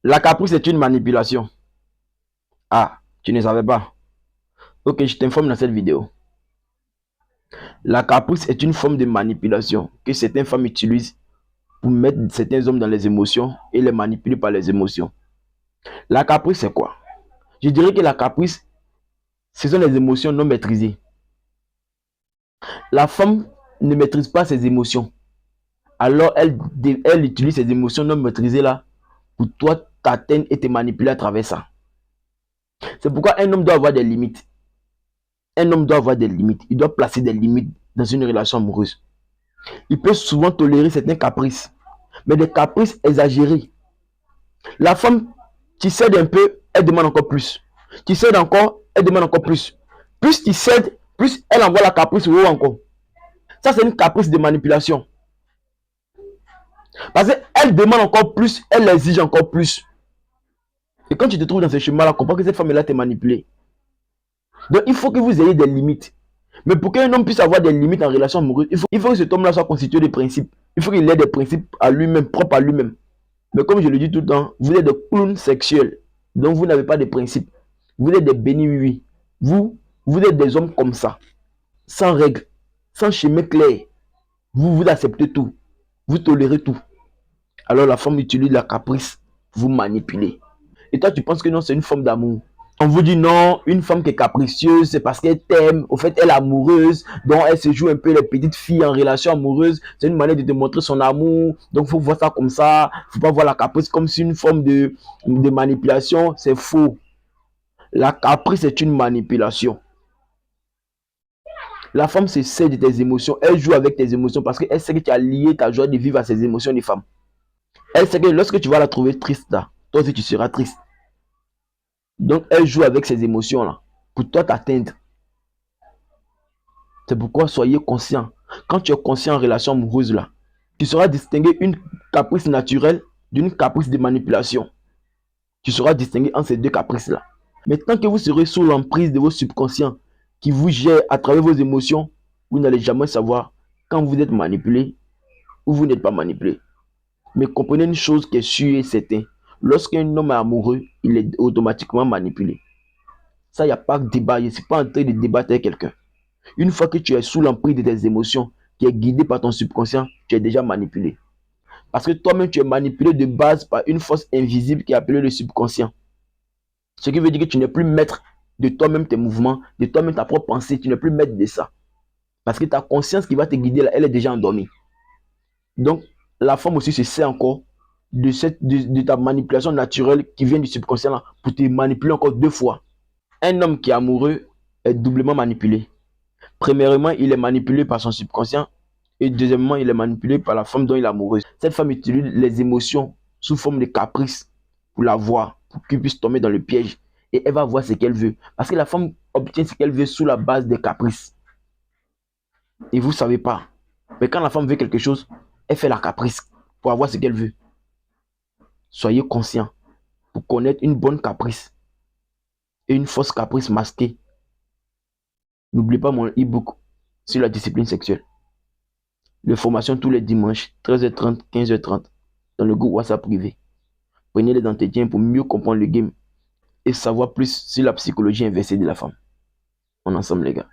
La caprice est une manipulation. Ah, tu ne savais pas. Ok, je t'informe dans cette vidéo. La caprice est une forme de manipulation que certaines femmes utilisent pour mettre certains hommes dans les émotions et les manipuler par les émotions. La caprice, c'est quoi? Je dirais que la caprice, ce sont les émotions non maîtrisées. La femme ne maîtrise pas ses émotions. Alors, elle utilise ces émotions non maîtrisées là pour toi t'atteindre et te manipuler à travers ça. C'est pourquoi un homme doit avoir des limites. Un homme doit avoir des limites. Il doit placer des limites dans une relation amoureuse. Il peut souvent tolérer certains caprices, mais des caprices exagérés. La femme, tu cèdes un peu, elle demande encore plus. Tu cèdes encore, elle demande encore plus. Plus tu cèdes, plus elle envoie la caprice au haut encore. Ça, c'est une caprice de manipulation. Parce qu'elle demande encore plus, elle exige encore plus. Et quand tu te trouves dans ce chemin-là, comprends que cette femme-là t'a manipulé. Donc, il faut que vous ayez des limites. Mais pour qu'un homme puisse avoir des limites en relation amoureuse, il faut que cet homme-là soit constitué de principes. Il faut qu'il ait des principes à lui-même, propres à lui-même. Mais comme je le dis tout le temps, vous êtes des clowns sexuels. Donc, vous n'avez pas de principes. Vous êtes des bénis oui. Vous êtes des hommes comme ça, sans règles, sans chemin clair. Vous acceptez tout. Vous tolérez tout. Alors, la femme utilise la caprice pour vous manipuler. Et toi, tu penses que non, c'est une forme d'amour. On vous dit non, une femme qui est capricieuse, c'est parce qu'elle t'aime. Au fait, elle est amoureuse. Donc, elle se joue un peu les petites filles en relation amoureuse. C'est une manière de te montrer son amour. Donc, il faut voir ça comme ça. Il ne faut pas voir la caprice comme si une forme de manipulation. C'est faux. La caprice est une manipulation. La femme se sert de tes émotions. Elle joue avec tes émotions parce qu'elle sait que tu as lié ta joie de vivre à ses émotions de femme. Elle sait que lorsque tu vas la trouver triste, là, toi aussi tu seras triste. Donc, elle joue avec ces émotions-là pour toi t'atteindre. C'est pourquoi soyez conscient. Quand tu es conscient en relation amoureuse, là, tu sauras distinguer une caprice naturelle d'une caprice de manipulation. Tu sauras distinguer entre ces deux caprices-là. Mais tant que vous serez sous l'emprise de vos subconscients qui vous gèrent à travers vos émotions, vous n'allez jamais savoir quand vous êtes manipulé ou vous n'êtes pas manipulé. Mais comprenez une chose qui est sûre et certaine. Lorsqu'un homme est amoureux, il est automatiquement manipulé. Ça, il n'y a pas de débat. Je ne suis pas en train de débattre avec quelqu'un. Une fois que tu es sous l'emprise de tes émotions, qui est guidé par ton subconscient, tu es déjà manipulé. Parce que toi-même, tu es manipulé de base par une force invisible qui est appelée le subconscient. Ce qui veut dire que tu n'es plus maître de toi-même tes mouvements, de toi-même ta propre pensée. Tu n'es plus maître de ça. Parce que ta conscience qui va te guider, là, elle est déjà endormie. Donc, la femme aussi se sert encore de ta manipulation naturelle qui vient du subconscient là, pour te manipuler encore deux fois. Un homme qui est amoureux est doublement manipulé. Premièrement, il est manipulé par son subconscient. Et deuxièmement, il est manipulé par la femme dont il est amoureux. Cette femme utilise les émotions sous forme de caprice pour la voir, pour qu'il puisse tomber dans le piège. Et elle va voir ce qu'elle veut. Parce que la femme obtient ce qu'elle veut sous la base des caprices. Et vous ne savez pas. Mais quand la femme veut quelque chose, elle fait la caprice pour avoir ce qu'elle veut. Soyez conscient pour connaître une bonne caprice et une fausse caprice masquée. N'oubliez pas mon e-book sur la discipline sexuelle. Les formations tous les dimanches, 13h30, 15h30, dans le groupe WhatsApp privé. Prenez les entretiens pour mieux comprendre le game et savoir plus sur la psychologie inversée de la femme. On est ensemble, les gars.